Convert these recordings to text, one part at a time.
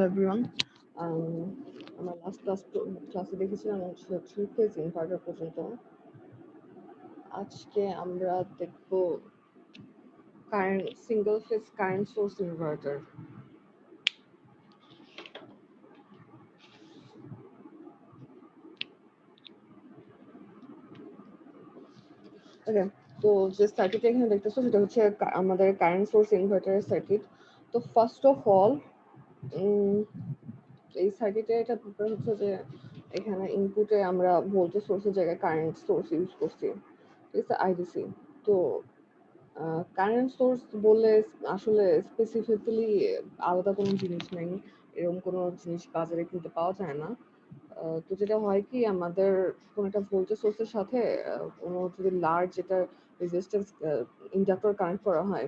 Everyone, আমরা last ক্লাসে দেখেছিলাম হচ্ছে থ্রি ফেজ ইনভার্টার পর্যন্ত। আজকে আমরা দেখব single phase current source inverter. Okay, তো যে সার্কিট এখানে দেখতেছো সেটা হচ্ছে আমাদের কারেন্ট সোর্স ইনভার্টারের সার্কিট। তো ফার্স্ট অফ অল এই সার্কিটে এটা ব্যাপার হচ্ছে যে এখানে ইনপুটে আমরা ভোল্টেজ সোর্সের জায়গায় কারেন্ট সোর্স ইউজ করছি, ঠিক আছে, আইডিসি। তো কারেন্ট সোর্স বললে আসলে স্পেসিফিক্যালি আলাদা কোনো জিনিস নেই, এরকম কোনো জিনিস বাজারে কিনতে পাওয়া যায় না। তো যেটা হয় কি, আমাদের কোনো একটা ভোল্টেজ সোর্সের সাথে কোনো যদি লার্জ এটা রেজিস্ট্যান্স ইন্ডাক্টর কানেক্ট করা হয়,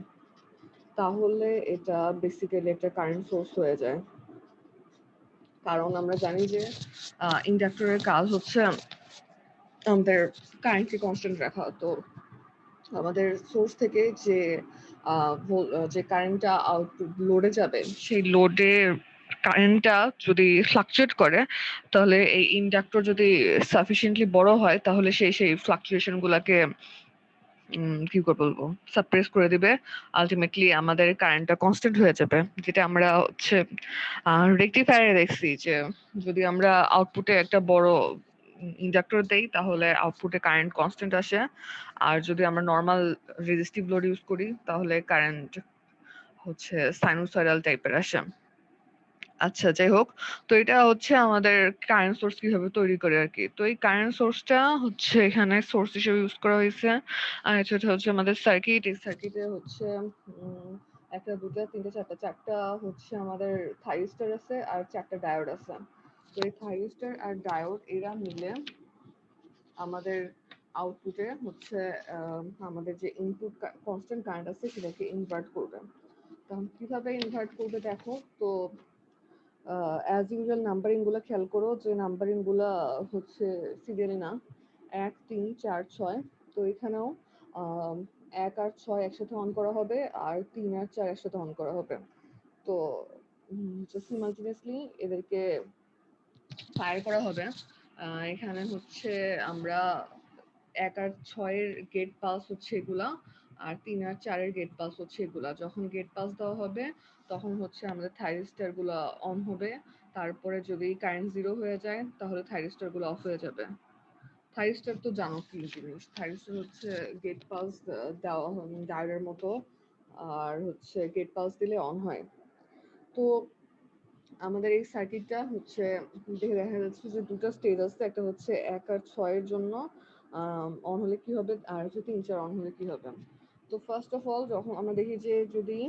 তাহলে এটা বেসিক্যালি একটা কারেন্ট সোর্স হয়ে যায়। কারণ আমরা জানি যে ইন্ডাক্টরের কাজ হচ্ছে আমাদের কারেন্টকে কনস্ট্যান্ট রাখা। তো আমাদের সোর্স থেকে যে কারেন্টটা আউটপুট লোডে যাবে, সেই লোডে কারেন্টটা যদি ফ্লাকচুয়েট করে, তাহলে এই ইন্ডাক্টর যদি সাফিসিয়েন্টলি বড় হয়, তাহলে সেই ফ্লাকচুয়েশন গুলাকে কি করে বলবো, সাপ্রেস করে দিবে। আলটিমেটলি আমাদের কারেন্টটা কনস্ট্যান্ট হয়ে যাবে, যেটা আমরা হচ্ছে রেকটিফায়ারে দেখছি যে যদি আমরা আউটপুটে একটা বড় ইন্ডাক্টর দেই, তাহলে আউটপুটে কারেন্ট কনস্ট্যান্ট আসে। আর যদি আমরা নর্মাল রেজিস্টিভ লোড ইউজ করি, তাহলে কারেন্ট হচ্ছে সাইনুসয়েডাল টাইপের আসে। আচ্ছা, যাই হোক, তো এটা হচ্ছে আমাদের কারেন্ট সোর্স কিভাবে তৈরি করে আর কি। তো এই কারেন্ট সোর্সটা হচ্ছে এখানে সোর্স হিসেবে ইউজ করা হয়েছে। আর এটা হচ্ছে আমাদের সার্কিট। এই সার্কিটে হচ্ছে একটা, দুটা, তিনটা, চারটা হচ্ছে আমাদের থাইরিস্টর আছে আর চারটা ডায়োড আছে। তো এই থাইরিস্টর আর ডায়োড এরা মিলে আমাদের আউটপুটে হচ্ছে আমাদের যে ইনপুট কনস্ট্যান্ট কারেন্ট আছে সেটাকে ইনভার্ট করবে। তখন কিভাবে ইনভার্ট করবে দেখো তো, অ্যাজ ইউজুয়াল নাম্বারিং গুলো খেয়াল করো, যে নাম্বারিং গুলা হচ্ছে সিরিয়ালি না, 1, 3, 4, 6। তো এখানেও 1 আর 6 একসাথে অন করা হবে, আর 3 আর 4 একসাথে অন করা হবে। তো সিমালটেনিয়াসলি এদেরকে ফায়ার করা হবে। এখানে হচ্ছে আমরা 1 আর 6-এর গেট পালস হচ্ছে এগুলা, আর 3 আর 4-এর গেট পালস হচ্ছে এগুলা। যখন গেট পালস দেওয়া হবে, তখন হচ্ছে আমাদের থাইরিস্টর গুলা অন হবে। তারপরে যদি কারেন্ট জিরো হয়ে যায়, তাহলে থাইরিস্টর গুলো অফ হয়ে যাবে। থাইরিস্টর তো জানো কি জিনিস, থাইরিস্টর হচ্ছে গেট পালস দেওয়া ডায়োডের মতো, আর হচ্ছে গেট পালস দিলে অন হয়। তো আমাদের এই সার্কিটটা হচ্ছে দেখা যাচ্ছে যে দুটো স্টেজ আছে, একটা হচ্ছে 1 আর 6-এর জন্য অন হলে কি হবে, আর হচ্ছে 3, 4 অন হলে কি হবে। তো ফার্স্ট অফ অল যখন আমরা দেখি যে যদি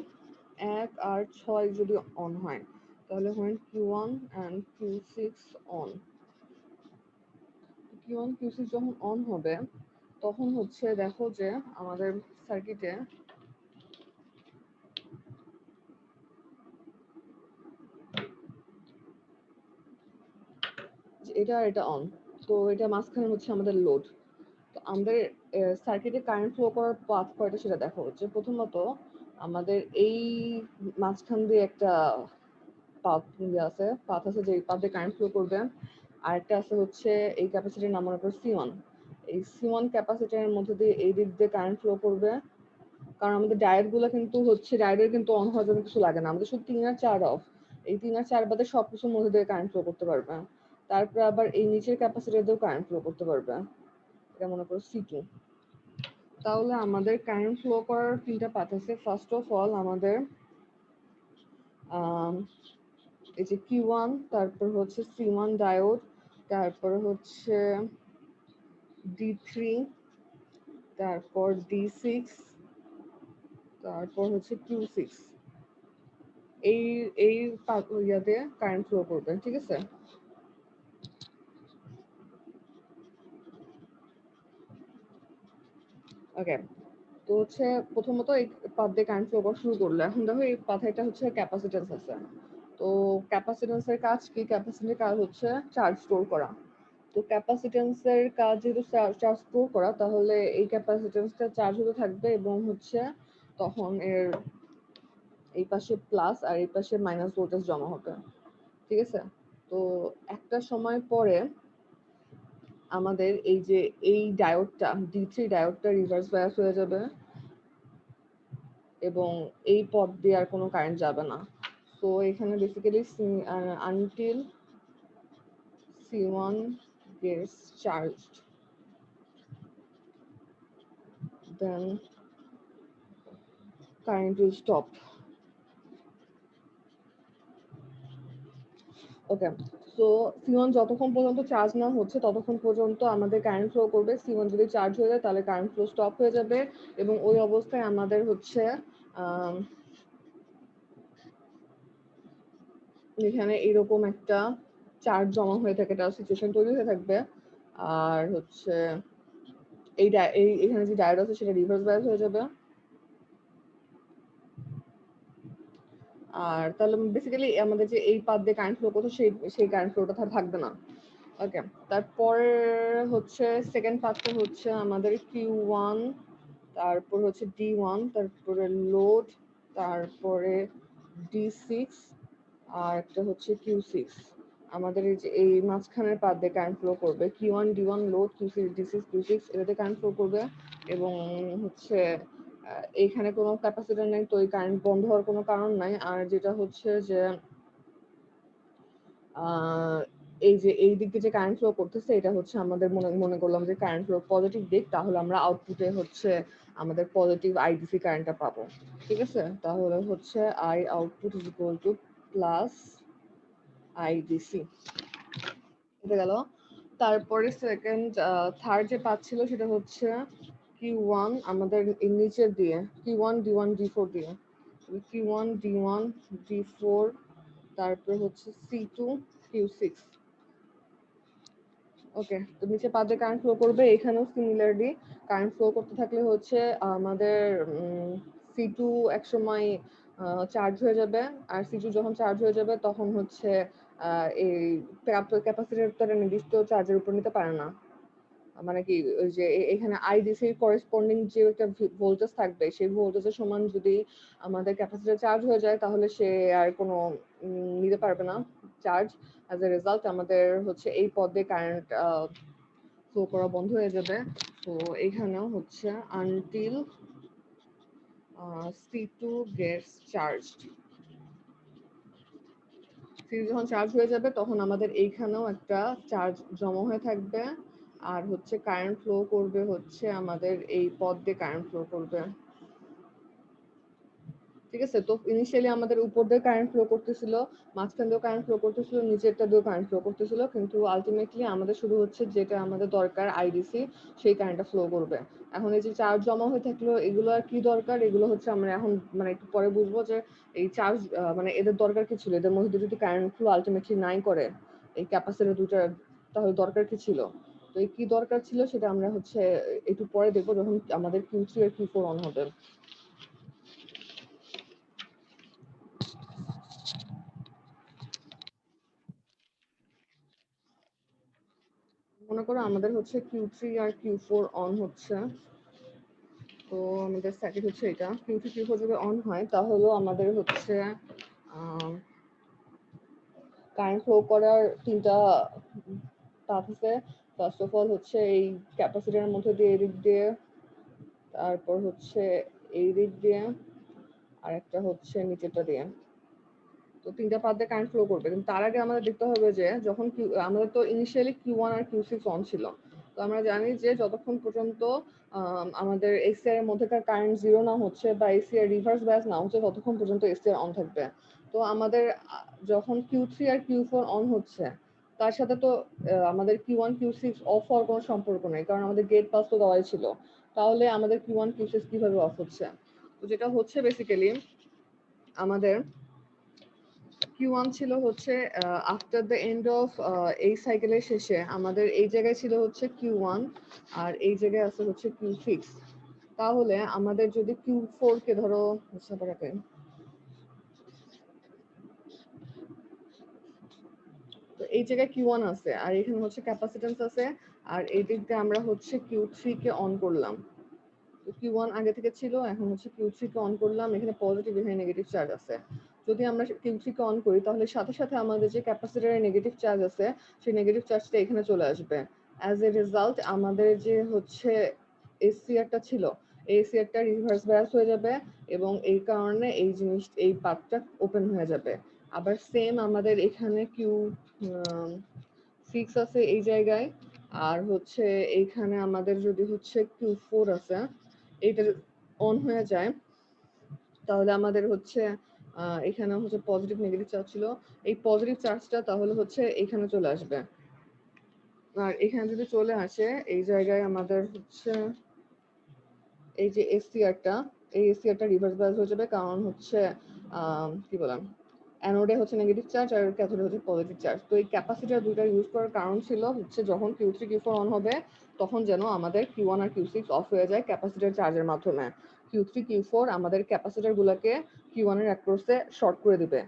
1 আর 6 যদি অন হয়, তাহলে when Q1 and Q6 on, Q1 Q6 যখন অন হবে, তখন হচ্ছে দেখো যে আমাদের সার্কিটে এটা অন। তো এটা মাঝখানে হচ্ছে আমাদের লোড। তো আমাদের সার্কিটে কারেন্ট ফ্লো করার পাথ কয়টা সেটা দেখো। যে প্রথমত আমাদের এই মাঝখান দিয়ে একটা পাথ আছে যে পাথ দিয়ে কারেন্ট ফ্লো করবে। আরেকটা আছে হচ্ছে এই ক্যাপাসিটির নাম মনে করো C1। এই C1 ক্যাপাসিটরের মধ্যে দিয়ে এই দিক দিয়ে কারেন্ট ফ্লো করবে। কারণ আমাদের ডায়োড গুলো কিন্তু হচ্ছে, ডায়োডের কিন্তু অন হওয়ার জন্য কিছু লাগে না, আমাদের শুধু 3 আর 4 অফ। এই 3 আর 4 বাদে সবকিছুর মধ্যে দিয়ে কারেন্ট ফ্লো করতে পারবে। তারপরে আবার এই নিচের ক্যাপাসিটর দিয়েও কারেন্ট ফ্লো করতে পারবে, এটা মনে করো C2। তাহলে আমাদের কারেন্ট ফ্লো করার 3টা পাথ আছে। ফার্স্ট অফ অল আমাদের এই যে Q1, তারপর হচ্ছে C1 ডায়োড, তারপর হচ্ছে D3, তারপর D6, তারপর হচ্ছে Q6। এই এই ইয়াতে কারেন্ট ফ্লো করবে, ঠিক আছে। ওকে, তো হচ্ছে প্রথমত এই পাথ দিয়ে কারেন্ট ফ্লো করা শুরু করলো। এখন দেখো এই পাথে একটা হচ্ছে ক্যাপাসিটেন্স আছে। তো ক্যাপাসিটেন্সের কাজ কি? ক্যাপাসিটেন্সের কাজ হচ্ছে চার্জ স্টোর করা। তো ক্যাপাসিটেন্সের কাজ যেহেতু চার্জ স্টোর করা, তাহলে এই ক্যাপাসিটেন্সটা চার্জ হতে থাকবে এবং হচ্ছে তখন এর এই পাশে প্লাস আর এই পাশে মাইনাস ভোল্টেজ জমা হবে। ঠিক আছে? তো একটা সময় পরে আমাদের এই যে এই ডায়োডটা D3 ডায়োডটা রিভার্স বায়াস হয়ে যাবে এবং এই পথ দিয়ে আর কোনো কারেন্ট যাবে না। তো এখানে basically until C1 gets charged, then current will stop. Okay, so C1 যতক্ষণ পর্যন্ত চার্জ না হচ্ছে ততক্ষণ পর্যন্ত আমাদের কারেন্ট ফ্লো করবে। C1 যদি চার্জ হয়ে যায় তাহলে কারেন্ট ফ্লো স্টপ হয়ে যাবে এবং ওই অবস্থায় আমাদের হচ্ছে এখানে এরকম একটা চার্জ জমা হয়ে থাকে, একটা সিচুয়েশন তৈরি হয়ে থাকবে। আর হচ্ছে এখানে যে ডায়োড আছে সেটা রিভার্স বায়াস হয়ে যাবে। আর তাহলে বেসিক্যালি আমাদের যে এই পাথ দিয়ে কারেন্ট ফ্লো করতো সেই কারেন্ট ফ্লোটা থাকবে না। ওকে, তারপরে হচ্ছে সেকেন্ড পাথটা হচ্ছে আমাদের Q1, তারপর হচ্ছে D1, তারপরে লোড, তারপরে D6, আর একটা হচ্ছে Q6। আমাদের এই যে এই মাঝখানের পাথ দিয়ে কারেন্ট ফ্লো করবে। Q1, D1, load, Q6, D6, Q6 এটাতে কারেন্ট ফ্লো করবে এবং হচ্ছে এইখানে কোনো ক্যাপাসিটর নেই, তো এই কারেন্ট বন্ধ হওয়ার কোনো কারণ নাই। আর যেটা হচ্ছে যে এই যে এই দিক দিয়ে যে কারেন্ট ফ্লো করতেছে এটা হচ্ছে আমাদের মনে করলাম যে কারেন্ট ফ্লো পজিটিভ দিক, তাহলে আমরা আউটপুটে হচ্ছে আমাদের পজিটিভ আইডিসি কারেন্টটা পাবো। ঠিক আছে, তাহলে হচ্ছে I output is equal to plus IDC. এটা গেল। তারপরে থার্ড যে পাচ্ছিল সেটা হচ্ছে Q1 আমাদের নিচের দিয়ে Q1 D1 D4 দিয়ে Q1 D1 D4, তারপরে হচ্ছে C2 Q6। ওকে, তো নিচে পাতে কারেন্ট ফ্লো করবে, এখানেও সিমিলারলি কারেন্ট ফ্লো করতে থাকলে হচ্ছে আমাদের C2 এক সময় চার্জ হয়ে যাবে। আর C2 যখন চার্জ হয়ে যাবে তখন হচ্ছে এই ক্যাপাসিটরটা নির্দিষ্ট চার্জের উপর নিতে পারে না। মানে কি ওই যে এখানে আইডিসি করেসপন্ডিং যে একটা ভোল্টেজ থাকবে সেই ভোল্টেজের সমান যদি আমাদের ক্যাপাসিটর চার্জ হয়ে যায় তাহলে সে আর কোনো নিতে পারবে না চার্জ। অ্যাজ এ রেজাল্ট আমাদের হচ্ছে এই পদে কারেন্ট ফ্লো করা বন্ধ হয়ে যাবে। তো এখানেও হচ্ছে until C2 gets charged, C2 যখন চার্জ হয়ে যাবে তখন আমাদের এইখানেও একটা চার্জ জমা হয়ে থাকবে আর হচ্ছে কারেন্ট ফ্লো করবে হচ্ছে আমাদের এই পথ দিয়ে কারেন্ট ফ্লো করবে। ঠিক আছে, তো ইনিশিয়ালি আমাদের উপর দিয়ে কারেন্ট ফ্লো করতেছিল, মাঝখান দিয়েও কারেন্ট ফ্লো করতেছিল, নিচেরটা দিয়েও কারেন্ট ফ্লো করতেছিল, কিন্তু আলটিমেটলি আমাদের শুধু হচ্ছে যেটা আমাদের দরকার আইডিসি সেই কারেন্টটা ফ্লো করবে। এখন এই যে চার্জ জমা হয়ে থাকলো এগুলো আর কি দরকার, এগুলো হচ্ছে আমরা এখন মানে একটু পরে বুঝবো যে এই চার্জ মানে এদের দরকার কি ছিল, এদের মধ্যে যদি কারেন্ট ফ্লো আলটিমেটলি নাই করে এই ক্যাপাসিটর দুটো, তাহলে দরকার কি ছিল। তো এই কি দরকার ছিল সেটা আমরা হচ্ছে একটু পরে দেখবো যখন আমাদের Q3 আর Q4 অন হবে। মনে করো আমাদের হচ্ছে Q3 আর Q4 অন হচ্ছে, তো আমাদের সার্কিট হচ্ছে এটা। Q3 Q4 যদি অন হয় তাহলে আমাদের হচ্ছে কারেন্ট ফ্লো করার তিনটা পাথ আছে। ফার্স্ট অফ অল হচ্ছে এই ক্যাপাসিটরের মধ্যে দিয়ে এদিক দিয়ে, তারপর হচ্ছে এই দিক দিয়ে, আর একটা হচ্ছে নিচেরটা দিয়ে। তো তিনটা পাথ দিয়ে কারেন্ট ফ্লো করবে, কিন্তু তার আগে আমাদের দেখতে হবে যে যখন আমাদের তো initially Q1 R Q6 on ছিল, তো আমরা জানি যে যতক্ষণ পর্যন্ত আমাদের এসি এর মধ্যেকার কারেন্ট জিরো না হচ্ছে বা এসি এর রিভার্স বায়াস না হচ্ছে ততক্ষণ পর্যন্ত এসি এর অন থাকবে। তো আমাদের যখন Q3 আর Q4 অন হচ্ছে তার সাথে তো আমাদের Q1 Q6 অফ হওয়ার কোনো সম্পর্ক নেই, কারণ আমাদের গেট পাস তো দেওয়াই ছিল। তাহলে আমাদের Q1 Q6 কিভাবে অফ হচ্ছে? তো যেটা হচ্ছে বেসিক্যালি আমাদের Q1 ছিল হচ্ছে আফটার দ্য এন্ড অফ এই সাইকেলের শেষে আমাদের এই জায়গায় ছিল হচ্ছে Q1 আর এই জায়গায় আছে হচ্ছে Q6। তাহলে আমাদের যদি Q4 কে ধরো তো এই জায়গায় Q1 আছে আর এখানে হচ্ছে ক্যাপাসিট্যান্স আছে, আর এই দিক দিয়ে আমরা হচ্ছে Q3 কে অন করলাম। তো Q1 আগে থেকে ছিল, এখন হচ্ছে Q3 কে অন করলাম, এখানে পজিটিভ এখানে নেগেটিভ চার্জ আছে। যদি আমরা Q3 কে অন করি তাহলে সাথে সাথে আমাদের যে ক্যাপাসিটরের নেগেটিভ চার্জ আছে সেই নেগেটিভ চার্জটা এখানে চলে আসবে। অ্যাজ এ রেজাল্ট আমাদের যে হচ্ছে এসসিআরটা ছিল এই এসসিআরটা রিভার্স বায়াস হয়ে যাবে এবং এই কারণে এই পাথটা ওপেন হয়ে যাবে। আবার সেম আমাদের এখানে Q6 আছে এই জায়গায়, আর হচ্ছে এইখানে আমাদের যদি হচ্ছে Q4 আছে এইটা অন হয়ে যায় তাহলে আমাদের হচ্ছে এখানে হচ্ছে পজিটিভ নেগেটিভ চার্জ ছিল, এই পজিটিভ চার্জটা তাহলে হচ্ছে এখানে চলে আসবে। আর এখানে যদি চলে আসে এই জায়গায় আমাদের হচ্ছে এই যে এসসিআরটা এই এসসিআরটা রিভার্স বায়াস হয়ে যাবে, কারণ হচ্ছে কি বললাম অ্যানোডে হচ্ছে নেগেটিভ চার্জ আর ক্যাথোডে হচ্ছে পজিটিভ চার্জ। তো এই ক্যাপাসিটর দুইটা ইউজ করার কারণ ছিল হচ্ছে যখন Q3 Q4 অন হবে তখন যেন আমাদের Q1 আর Q6 অফ হয়ে যায় ক্যাপাসিটর চার্জের মাধ্যমে। Q3 Q4 আমাদের ক্যাপাসিটর গুলোকে Q1 এর অ্যাক্রসে শর্ট করে দিবে,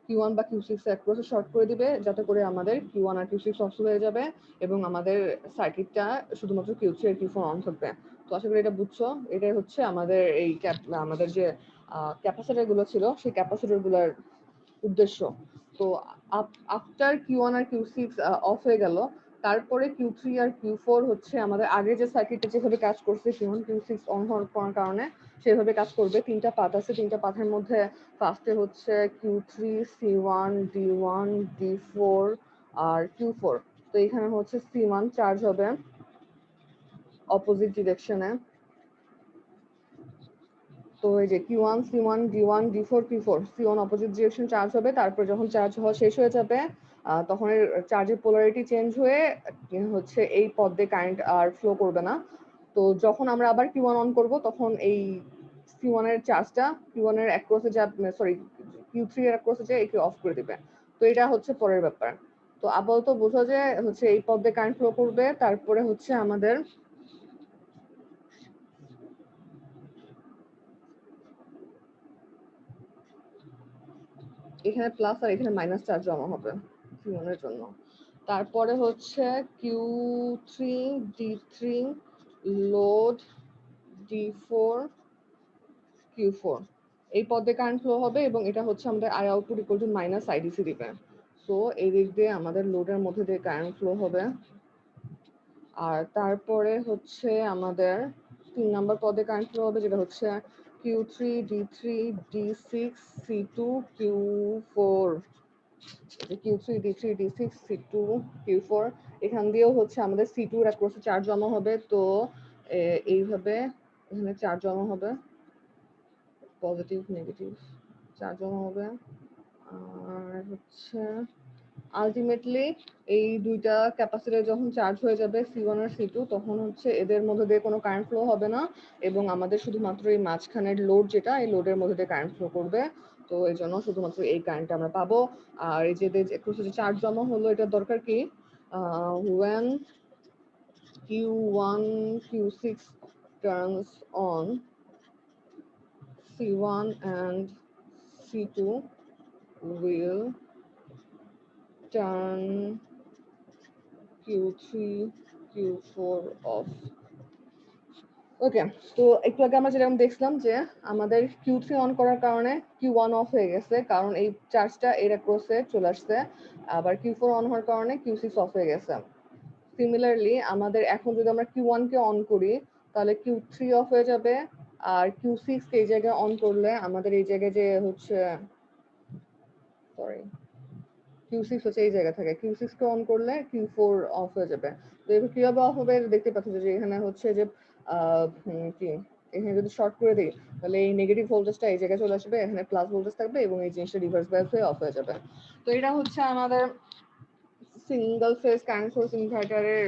Q1 বা Q6 এর অ্যাক্রসে শর্ট করে দিবে, যাতে করে আমাদের Q1 আর Q6 অফ হয়ে যাবে এবং আমাদের সার্কিটটা শুধুমাত্র Q3 আর Q4 অন থাকবে। তো আশা করি এটা বুঝছো। এটাই হচ্ছে আমাদের এই আমাদের যে ক্যাপাসিটর গুলো ছিল সেই ক্যাপাসিটর গুলার উদ্দেশ্য। তো after Q1 R Q6 of হয়ে গেল, তারপরে Q3 আর Q4 হচ্ছে আমাদের আগে যে সার্কিটটা যেভাবে কাজ করছে Q1 Q6 অন হওয়ার কারণে সেভাবে কাজ করবে। তিনটা পাথ আছে, তিনটা পাথের মধ্যে ফার্স্টে হচ্ছে Q3 C1 D1 D4 আর Q4। তো এখানে হচ্ছে C1 চার্জ হবে অপোজিট ডিরেকশনে। তো এই যে Q1 C1 D1 D4 Q4 C1 opposite direction charge হবে, তারপর যখন চার্জ হওয়া শেষ হয়ে যাবে তখন এর চার্জের পোলারিটি চেঞ্জ হয়ে হচ্ছে এই পথ দিয়ে কারেন্ট আর ফ্লো করবে না। তো যখন আমরা আবার Q1 অন করব তখন এই C1 এর চার্জটা Q1 এর অ্যাক্রসে যা সরি Q3 এর অ্যাক্রসে যা একে অফ করে দিবে। তো এটা হচ্ছে পরের ব্যাপার। তো আপাতত বোঝা যায় হচ্ছে এই পথ দিয়ে কারেন্ট ফ্লো করবে, তারপরে হচ্ছে আমাদের এখানে প্লাস আর এখানে মাইনাস চার্জ জমা হবে Q1 এর জন্য। তারপরে হচ্ছে Q3 D3 load D4 Q4 এই পদে কারেন্ট ফ্লো হবে এবং এটা হচ্ছে আমাদের I output equal to minus IDC দিবে। সো এই দিক দিয়ে আমাদের লোডের মধ্যে দিয়ে কারেন্ট ফ্লো হবে। আর তারপরে হচ্ছে আমাদের 3 নাম্বার পদে কারেন্ট ফ্লো হবে, যেটা হচ্ছে Q3 D3 D6 C2 Q4 Q3 D3 D6 C2 Q4 এখান দিয়েও হচ্ছে আমাদের C2 এর অ্যাক্রসে চার্জ জমা হবে। তো এইভাবে এখানে চার্জ জমা হবে, পজিটিভ নেগেটিভ চার্জ জমা হবে। আর হচ্ছে আলটিমেটলি এই দুইটা ক্যাপাসিটর যখন চার্জ হয়ে যাবে C1 আর C2 তখন হচ্ছে এদের মধ্যে দিয়ে কোনো কারেন্ট ফ্লো হবে না এবং আমাদের শুধুমাত্র এই মাঝখানের লোড যেটা এই লোডের মধ্যে দিয়ে কারেন্ট ফ্লো করবে। তো এই জন্য শুধুমাত্র এই কারেন্টটা আমরা পাবো। আর এই যে চার্জ জমা হলো এটার দরকার কি, when Q1 Q6 turns on C1 and C2 will turn Q3 Q4 off. ওকে, তো একটু আগে আমরা যেরকম দেখলাম যে আমাদের Q3 অন করার কারণে Q1 অফ হয়ে গেছে, কারণ এই চার্জটা এর অ্যাক্রসে চলে আসছে। আবার Q4 অন হওয়ার কারণে Q6 অফ হয়ে গেছে। সিমিলারলি আমাদের এখন যদি আমরা Q1 কে অন করি তাহলে Q3 অফ হয়ে যাবে, আর Q6 কে এই জায়গায় অন করলে আমাদের এই জায়গায় যে হচ্ছে সরি Q6 হচ্ছে এই জায়গা থাকে, Q6 কে অন করলে Q4 অফ হয়ে যাবে। তো এবার কিভাবে অফ হবে দেখতে পাচ্ছ যে এখানে হচ্ছে যে কি এখানে যদি শর্ট করে দিই তাহলে এই নেগেটিভ ভোল্টেজটা এই জায়গায় চলে আসবে, এখানে প্লাস ভোল্টেজ থাকবে এবং এই জিনিসটা রিভার্স বায়াস হয়ে অফ হয়ে যাবে। তো এটা হচ্ছে আমাদের সিঙ্গেল ফেজ কারেন্ট সোর্স ইনভার্টারের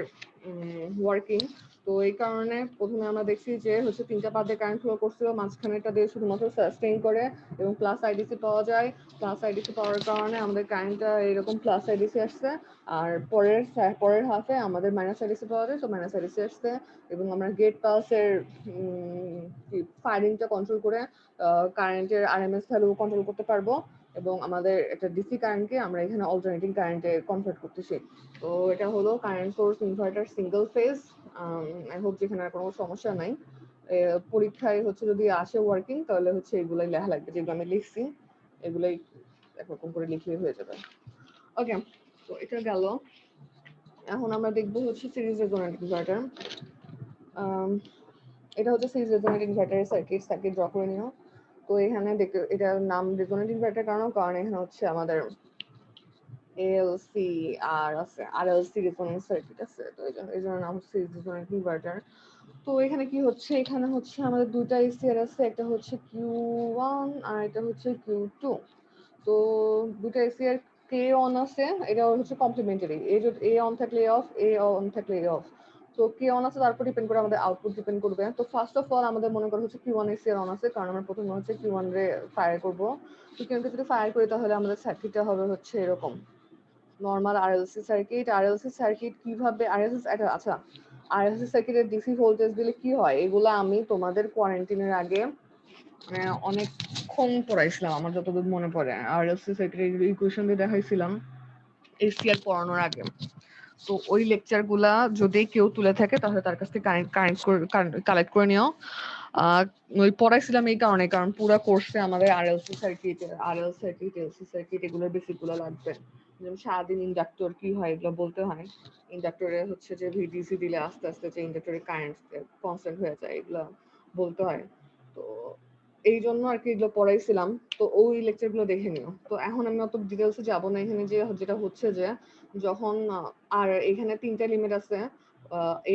ওয়ার্কিং। তো এই কারণে প্রথমে আমরা দেখছি যে হচ্ছে তিনটা পাত দিয়ে কারেন্ট ফ্লো করছিল, মাঝখানেটা দিয়ে শুধুমাত্র সাস্টেইন করে এবং প্লাস আইডিসি পাওয়া যায়। প্লাস আইডিসি পাওয়ার কারণে আমাদের কারেন্টটা এরকম প্লাস আইডিসি আসছে, আর পরের হাফে আমাদের মাইনাস আইডিসি পাওয়া যায়, তো মাইনাস আইডিসি আসছে এবং আমরা গেট পালসের ফায়ারিংটা কন্ট্রোল করে কারেন্টের আরএমএস ভ্যালু কন্ট্রোল করতে পারবো এবং আমাদের একটা ডিসি কারেন্টকে আমরা এখানে অল্টারনেটিং কারেন্টে কনভার্ট করতেছি। তো এটা হলো current source inverter single phase. I hope যেখানে আর কোনো সমস্যা নাই। পরীক্ষায় হচ্ছে যদি আসে ওয়ার্কিং তাহলে হচ্ছে এগুলাই লেখা লাগবে যেগুলো আমি লিখছি। এগুলাই একরকম করে লিখলেই হয়ে যাবে। ওকে, তো এটা গেল। এখন আমরা দেখবো হচ্ছে সিরিজ রেজোনেন্ট ইনভার্টার। এটা হচ্ছে সিরিজ রেজোনেন্ট ইনভার্টারের সার্কিট ড্র করে নিও। তো এখানে দেখতে এটার নাম রেজোনেন্ট ইনভার্টার কারণ এখানে হচ্ছে আমাদের এএলসি আর আছে আরএলসি রেজোনেন্ট সার্কিট আছে, তো এই জন্য নাম সিরিজ রেজোনেন্ট ইনভার্টার। তো এখানে কি হচ্ছে, এখানে হচ্ছে আমাদের দুইটা এসিআর আছে, একটা হচ্ছে Q1 আর এটা হচ্ছে Q2। তো দুইটা এসিআর কে অন আছে, এটা হচ্ছে কমপ্লিমেন্টারি, এ অন থাকলে এ অফ, এ অন থাকলে এ অফ। তো কে অন আছে তারপর ডিপেন্ড করে আমাদের আউটপুট ডিপেন্ড করবে। তো ফার্স্ট অফ অল আমাদের মনে করা হচ্ছে Q1 এসিআর অন আছে, কারণ আমরা প্রথমে হচ্ছে Q1 রে ফায়ার করব। তো Q1 কে যদি ফায়ার করি তাহলে আমাদের সার্কিটটা হবে হচ্ছে এরকম নরমাল আরএলসি সার্কিট কিভাবে আচ্ছা, আরএলসি সার্কিটের ডিসি ভোল্টেজ দিলে কি হয় এগুলা আমি তোমাদের কোয়ারেন্টাইনের আগে অনেকক্ষণ পড়াইছিলাম, আমার যতদূর মনে পড়ে আরএলসি সার্কিটের ইকুয়েশন দিয়ে দেখাইছিলাম এসিআর পড়ানোর আগে। তো ওই লেকচার গুলা যদি কেউ তুলে থাকে তাহলে তার কাছ থেকে কালেক্ট করে নিও। ওই পড়াইছিলাম এই কারণ পুরো কোর্সে আমাদের আরএলসি সার্কিট, এলসি সার্কিট এগুলোর বেসিক গুলো লাগবে। যেমন সারাদিন ইন্ডাক্টর কি হয় এগুলো বলতে হয়, ইন্ডাক্টরে হচ্ছে যে ভিডিসি দিলে আস্তে আস্তে যে ইন্ডাক্টরের কারেন্ট কনস্ট্যান্ট হয়ে যায় এগুলো বলতে হয়। তো এই জন্য আর কি এগুলো পড়াইছিলাম, তো ওই লেকচার গুলো দেখে নিও। তো এখন আমি অত ডিটেলসে যাবো না, এখানে যেটা হচ্ছে যে যখন আর এখানে তিনটা লিমিট আছে,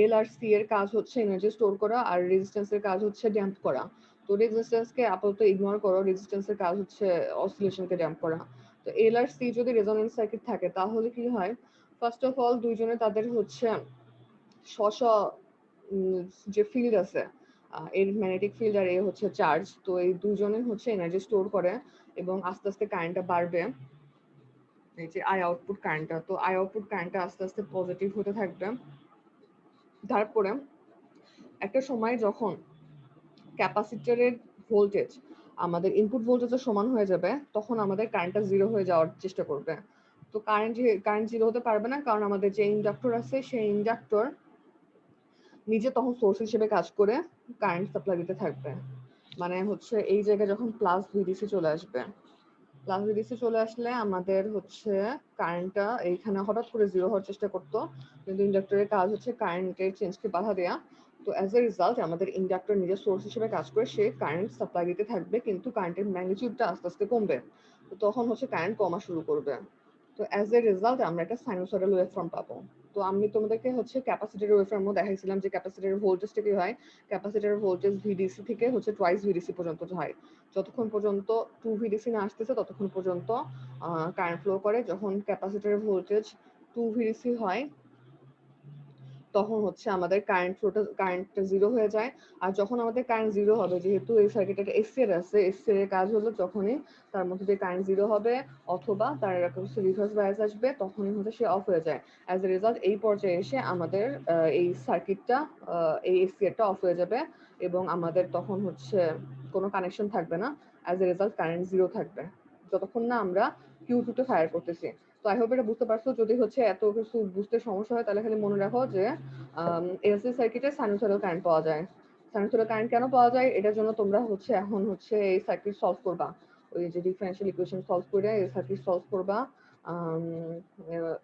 এল আর সি এর কাজ হচ্ছে এনার্জি স্টোর করা আর রেজিস্ট্যান্সের কাজ হচ্ছে ড্যাম্প করা। তো রেজিস্ট্যান্সকে আপাতত ইগনোর করো, রেজিস্ট্যান্সের কাজ হচ্ছে অসিলেশনকে ড্যাম্প করা। তো এল আর সি যদি রেজোনেন্স সার্কিট থাকে তাহলে কি হয়, ফার্স্ট অফ অল দুইজনে তাদের হচ্ছে স্ব যে ফিল্ড আছে, এর ম্যাগনেটিক ফিল্ড আর এ হচ্ছে চার্জ, তো এই দুজনে হচ্ছে এনার্জি স্টোর করে এবং আস্তে আস্তে কারেন্টটা বাড়বে। এই যে আই আউটপুট কারেন্টটা, তো আই আউটপুট কারেন্টটা আস্তে আস্তে পজিটিভ হতে থাকবে। তারপরে একটা সময় যখন ক্যাপাসিটরের ভোল্টেজ আমাদের ইনপুট ভোল্টেজের সমান হয়ে যাবে তখন আমাদের কারেন্টটা জিরো হয়ে যাওয়ার চেষ্টা করবে। তো কারেন্ট জিরো হতে পারবে না, কারণ আমাদের যে ইন্ডাক্টর আছে সেই ইন্ডাক্টর নিজে তখন সোর্স হিসেবে কাজ করে কারেন্ট সাপ্লাই দিতে থাকবে। মানে হচ্ছে এই জায়গায় যখন প্লাস ভিডিসি চলে আসবে, প্লাস ভিডিসি চলে আসলে আমাদের হচ্ছে কারেন্টটা এইখানে হঠাৎ করে জিরো হওয়ার চেষ্টা করতো, কিন্তু ইন্ডাক্টরের কাজ হচ্ছে কারেন্টের চেঞ্জকে বাধা দেয়া। তো অ্যাজ এ রেজাল্ট আমাদের ইন্ডাক্টর নিজের সোর্স হিসেবে কাজ করে সে কারেন্ট সাপ্লাই দিতে থাকবে, কিন্তু কারেন্টের ম্যাগনিটিউডটা আস্তে আস্তে কমবে। তো তখন হচ্ছে কারেন্ট কমা শুরু করবে। তো অ্যাজ এ রেজাল্ট আমরা একটা সাইনোসয়েডাল ওয়েভফর্ম পাবো। তো আমি তোমাদেরকে হচ্ছে ক্যাপাসিটরের ওয়েভফর্মও দেখাইছিলাম যে ক্যাপাসিটরের ভোল্টেজটা কি হয়। ক্যাপাসিটরের ভোল্টেজ ভিডিসি থেকে হচ্ছে টুয়াইস ভিডিসি পর্যন্ত হয়। যতক্ষণ পর্যন্ত 2 ভিডিসি না আসতেছে ততক্ষণ পর্যন্ত কারেন্ট ফ্লো করে। যখন ক্যাপাসিটরের ভোল্টেজ 2 ভিডিসি হয় তখন হচ্ছে আমাদের কারেন্টটা জিরো হয়ে যায়। আর যখন আমাদের কারেন্ট জিরো হবে, যেহেতু এই সার্কিটে একটা এসসিআর আছে, এসসিআর এর কাজ হলো যখনই তার মধ্যে দিয়ে কারেন্ট জিরো হবে অথবা তার এরকম রিভার্স বায়াস আসবে তখনই হচ্ছে সে অফ হয়ে যায়। অ্যাজ এ রেজাল্ট এই পর্যায়ে এসে আমাদের এই সার্কিটটা এই এসসিআরটা অফ হয়ে যাবে এবং আমাদের তখন হচ্ছে কোনো কানেকশন থাকবে না। As a result current zero থাকবে যতক্ষণ না আমরা Q2 তে ফায়ার করতেছি। তো আই হোপ এটা বুঝতে পারছো। যদি হচ্ছে এত কিছু বুঝতে সমস্যা হয় তাহলে খালি মনে রাখো যে এলসি সার্কিটে সাইনোসয়েডাল কারেন্ট পাওয়া যায়। সাইনোসয়েডাল কারেন্ট কেন পাওয়া যায় এটার জন্য তোমরা হচ্ছে এখন হচ্ছে এই সার্কিট সলভ করবা, ওই যে ডিফারেনশিয়াল ইকুয়েশন সলভ করে এই সার্কিট সলভ করবা।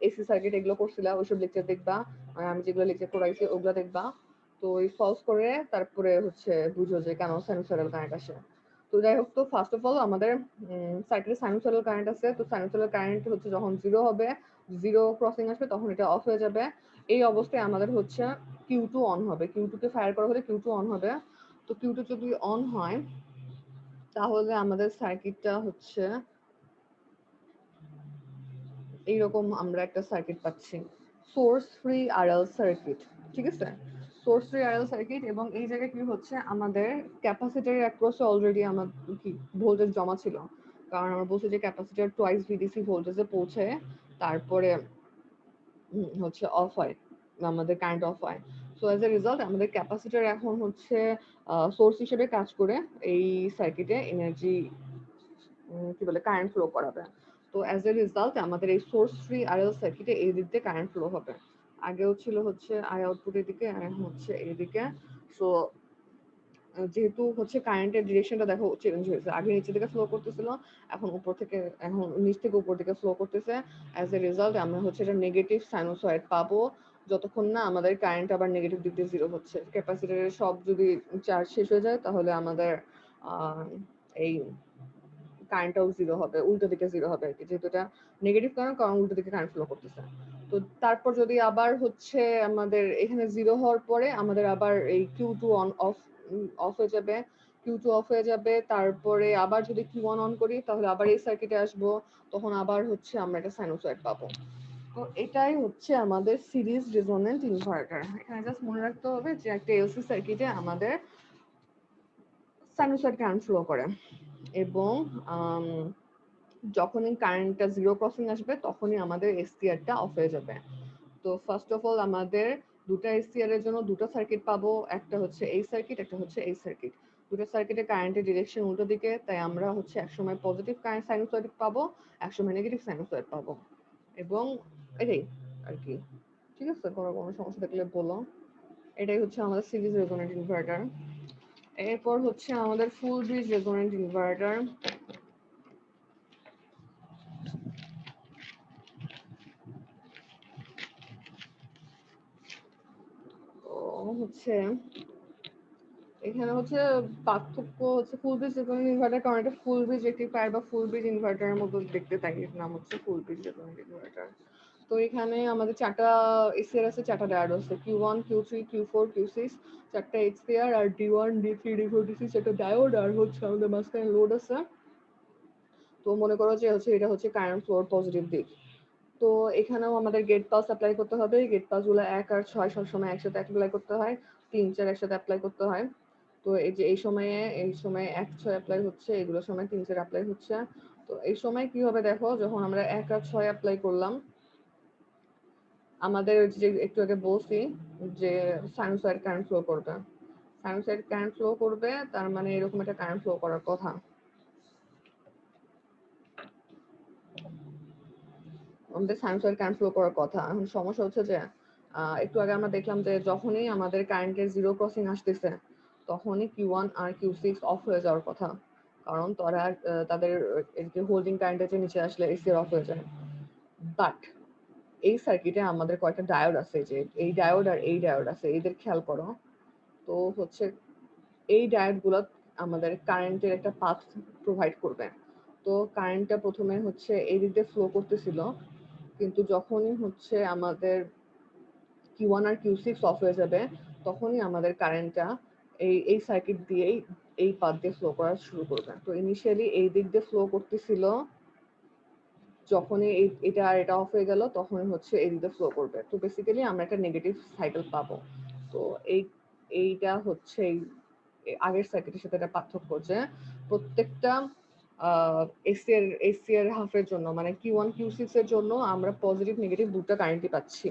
এসি সার্কিট এগুলো করছিলা ওইসব লেকচার দেখবা, আমি যেগুলো লেকচার করাইছি ওগুলো দেখবা। তো ওই সলভ করে তারপরে হচ্ছে বুঝো যে কেন সাইনোসয়েডাল কারেন্ট আসে। তো যাই হোক, তো ফার্স্ট অফ অল আমাদের সার্কিটে সাইনোসয়েডাল কারেন্ট আছে। তো সাইনোসয়েডাল কারেন্ট হচ্ছে যখন জিরো হবে, জিরো ক্রসিং আসবে তখন এটা অফ হয়ে যাবে। এই অবস্থায় আমাদের হচ্ছে Q2 অন হবে, Q2 কে ফায়ার করা হলে Q2 অন হবে। তো Q2 যদি অন হয় তাহলে আমাদের সার্কিটটা হচ্ছে এইরকম, আমরা একটা সার্কিট পাচ্ছি সোর্স ফ্রি আরএল সার্কিট। ঠিক আছে, সোর্স ফ্রি আরএল সার্কিট। এবং এই জায়গায় কি হচ্ছে আমাদের ক্যাপাসিটরের অ্যাক্রসে অলরেডি আমার কি ভোল্টেজ জমা ছিল, কারণ আমরা বলছি যে ক্যাপাসিটর টুয়াইস ভিডিসি ভোল্টেজে পৌঁছে তারপরে হচ্ছে অফ হয়, আমাদের কারেন্ট অফ হয়। সো অ্যাজ এ রেজাল্ট আমাদের ক্যাপাসিটর এখন হচ্ছে সোর্স হিসেবে কাজ করে এই সার্কিটে এনার্জি কি বলে কারেন্ট ফ্লো করাবে। তো অ্যাজ এ রেজাল্ট আমাদের এই সোর্স ফ্রি আরএল সার্কিটে এই দিক দিয়ে কারেন্ট ফ্লো হবে। আগেও ছিল হচ্ছে আই আউটপুটের দিকে আর এখন হচ্ছে এইদিকে। সো যেহেতু হচ্ছে কারেন্টের ডিরেকশনটা দেখো চেঞ্জ হয়েছে, আগে নিচে থেকে ফ্লো করতেছিল, এখন নিচ থেকে উপর দিকে ফ্লো করতেছে। অ্যাজ এ রেজাল্ট আমরা হচ্ছে এটা নেগেটিভ সাইনোসয়েড পাবো যতক্ষণ না আমাদের কারেন্ট আবার নেগেটিভ দিক দিয়ে জিরো হচ্ছে। ক্যাপাসিটরের সব যদি চার্জ শেষ হয়ে যায় তাহলে আমাদের এই কারেন্টটাও জিরো হবে, উল্টো দিকে জিরো হবে আর কি, যেহেতু এটা নেগেটিভ কারণ উল্টো দিকে কারেন্ট ফ্লো করতেছে। তো তারপর যদি আবার হচ্ছে আমাদের এখানে জিরো হওয়ার পরে আমাদের আবার এই Q2 অন অফ অফ হয়ে যাবে, Q2 অফ হয়ে যাবে, তারপরে আবার যদি Q1 অন করি তাহলে আবার এই সার্কিটে আসবো, তখন আবার হচ্ছে আমরা একটা সাইনোসয়েড পাবো। তো এটাই হচ্ছে আমাদের সিরিজ রেজোন্যান্ট ইনভার্টার। এখানে জাস্ট মনে রাখতে হবে যে একটা এলসি সার্কিটে আমাদের সাইনোসয়েড কারেন্ট ফ্লো করে, এবং যখনই কারেন্টটা জিরো ক্রসিং আসবে তখনই আমাদের এসসিআরটা অফ হয়ে যাবে। তো ফার্স্ট অফ অল আমাদের দুটা এসসিআর এর জন্য দুটো সার্কিট পাবো, একটা হচ্ছে এই সার্কিট, একটা হচ্ছে এই সার্কিট। দুটো সার্কিটের কারেন্টের ডিরেকশন উল্টো দিকে, তাই আমরা হচ্ছে একসময় পজিটিভ কারেন্ট সাইনোসয়েড পাবো, একসময় নেগেটিভ সাইনোসয়েড পাবো, এবং এটাই আর কি। ঠিক আছে, কোনো সমস্যা থাকলে বলো। এটাই হচ্ছে আমাদের সিরিজ রেজোনেন্ট ইনভার্টার। এরপর হচ্ছে আমাদের ফুল ব্রিজ রেজোনেন্ট ইনভার্টার। হচ্ছে এখানে হচ্ছে পার্থক্য হচ্ছে ফুল ব্রিজ রেজোনেন্ট ইনভার্টার, কারণ এটা ফুল ব্রিজ রেকটিফায়ার বা ফুল ব্রিজ ইনভার্টারের মতো দেখতে, তাই এর নাম হচ্ছে ফুল ব্রিজ রেজোনেন্ট ইনভার্টার। তো এখানে আমাদের চারটা এসিআর আছে, চারটা ডায়োড আছে, Q1 Q3 Q4 Q6, চারটা এইচসিআর আর D1 D3 D4 D6 একটা ডায়োড, আর হচ্ছে আমাদের মাঝখানে লোড আছে। তো মনে করো যে হচ্ছে এটা হচ্ছে কারেন্ট ফ্লোর পজিটিভ দিক। তো এখানেও আমাদের গেট পাস অ্যাপ্লাই করতে হবে। গেট পাস গুলো 1 আর 6 সবসময় একসাথে অ্যাপ্লাই করতে হয়, 3 4 একসাথে অ্যাপ্লাই করতে হয়। তো এই যে এই সময়ে 1 6 অ্যাপ্লাই হচ্ছে, এগুলোর সময় 3 4 অ্যাপ্লাই হচ্ছে। তো এই সময় কি হবে দেখো, যখন আমরা 1 আর 6 অ্যাপ্লাই করলাম, আমাদের যে একটু আগে বলছি যে সাইনোসয়েড কারেন্ট ফ্লো করবে, সাইনোসয়েড কারেন্ট ফ্লো করবে, তার মানে এরকম একটা কারেন্ট ফ্লো করার কথা। আমাদের সাইনোসয়েড কারেন্ট ফ্লো করার কথা। এখন সমস্যা হচ্ছে যে একটু আগে আমরা দেখলাম যে যখনই আমাদের কারেন্টের জিরো ক্রসিং আসতেছে তখনই Q1 আর Q6 অফ হয়ে যাওয়ার কথা, কারণ তারা তাদের হোল্ডিং কারেন্টের যে নিচে আসলে এসি অফ হয়ে যায়। বাট এই সার্কিটে আমাদের কয়েকটা ডায়োড আছে, যে এই ডায়োড আর এই ডায়োড আছে, এদের খেয়াল করো। তো হচ্ছে এই ডায়োড গুলো আমাদের কারেন্টের একটা পাথ প্রোভাইড করবে। তো কারেন্টটা প্রথমে হচ্ছে এই দিক দিয়ে ফ্লো করতেছিল, কিন্তু যখনই হচ্ছে আমাদের Q1 আর Q6 অফ হয়ে যাবে তখনই আমাদের কারেন্টটা এই সার্কিট দিয়েই এই পাথ দিয়ে ফ্লো করা শুরু করবে। তো ইনিশিয়ালি এই দিক দিয়ে ফ্লো করতেছিল, যখনই এটা আর এটা অফ হয়ে গেল তখনই হচ্ছে এই দিক দিয়ে ফ্লো করবে। তো বেসিক্যালি আমরা একটা নেগেটিভ সাইকেল পাবো। তো এইটা হচ্ছে আগের সার্কিটের সাথে একটা পার্থক্য, যে প্রত্যেকটা এসি এর হাফের জন্য, মানে Q1 Q6 এর জন্য আমরা পজিটিভ নেগেটিভ দুটো কারেন্টই পাচ্ছি,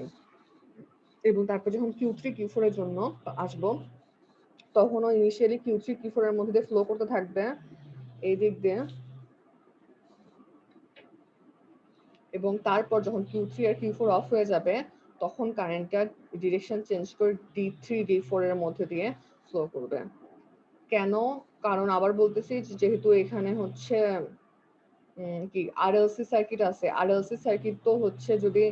এবং তারপর যখন Q3 Q4 এর জন্য আসবো তখনও ইনিশিয়ালি Q3 Q4 এর মধ্যে দিয়ে ফ্লো করতে থাকবে এই দিক দিয়ে, এবং তারপর যখন Q3 আর Q4 অফ হয়ে যাবে তখন কারেন্টটা ডিরেকশন চেঞ্জ করে D3 D4 এর মধ্যে দিয়ে ফ্লো করবে। কেন? কারণ আবার বলতেছি, যেহেতু এখানে হচ্ছে কি আরএলসি সার্কিট আছে, আরএলসি সার্কিট তো হচ্ছে যদি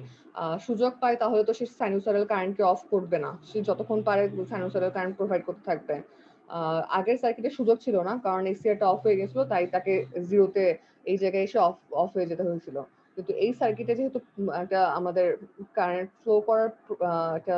সুযোগ পায় তাহলে তো সে সাইনোসয়েডাল কারেন্টকে অফ করবে না, সে যতক্ষণ পারে সাইনোসয়েডাল কারেন্ট প্রোভাইড করতে থাকবে। আগের সার্কিটে সুযোগ ছিল না, কারণ এসিআরটা অফ হয়ে গেছিল, তাই তাকে জিরোতে এই জায়গায় এসে অফ হয়ে যেতে হয়েছিল। কিন্তু এই সার্কিটে যেহেতু একটা আমাদের কারেন্ট ফ্লো করার একটা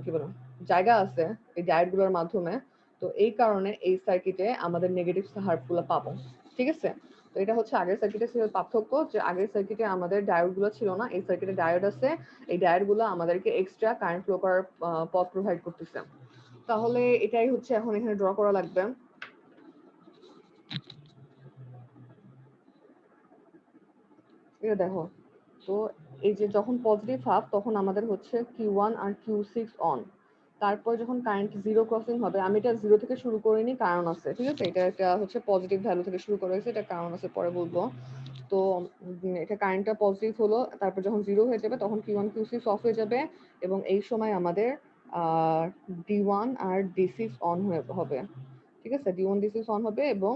কি বলে জায়গা আছে এই ডায়োডগুলোর মাধ্যমে, তো এই কারণে এই সার্কিটে আমাদের নেগেটিভ হার্ফগুলো পাবো। ঠিক আছে, তো এটা হচ্ছে আগের সার্কিটের ছিল পার্থক্য, যে আগের সার্কিটে আমাদের ডায়োড গুলো ছিল না, এই সার্কিটে ডায়োড আছে, এই ডায়োড গুলো আমাদেরকে এক্সট্রা কারেন্ট ফ্লো করার পথ প্রোভাইড করতেছে। তাহলে এটাই হচ্ছে এখন এখানে ড্র করা লাগবে। এটা দেখো, তো এই যে যখন পজিটিভ হাফ তখন আমাদের হচ্ছে Q1 আর Q6 অন, তারপর যখন কারেন্ট জিরো ক্রসিং হবে, আমি এটা জিরো থেকে শুরু করিনি, কারণ আছে। ঠিক আছে, এটা হচ্ছে পজিটিভ ভ্যালু থেকে শুরু করা হয়েছে, এটা কারণ আছে, পরে বলবো। তো এটা কারেন্টটা পজিটিভ হলো, তারপর যখন জিরো হয়ে যাবে তখন Q1 Q6 অফ হয়ে যাবে, এবং এই সময় আমাদের D1 আর D6 অন হবে, ঠিক আছে? D1 D6 অন হবে এবং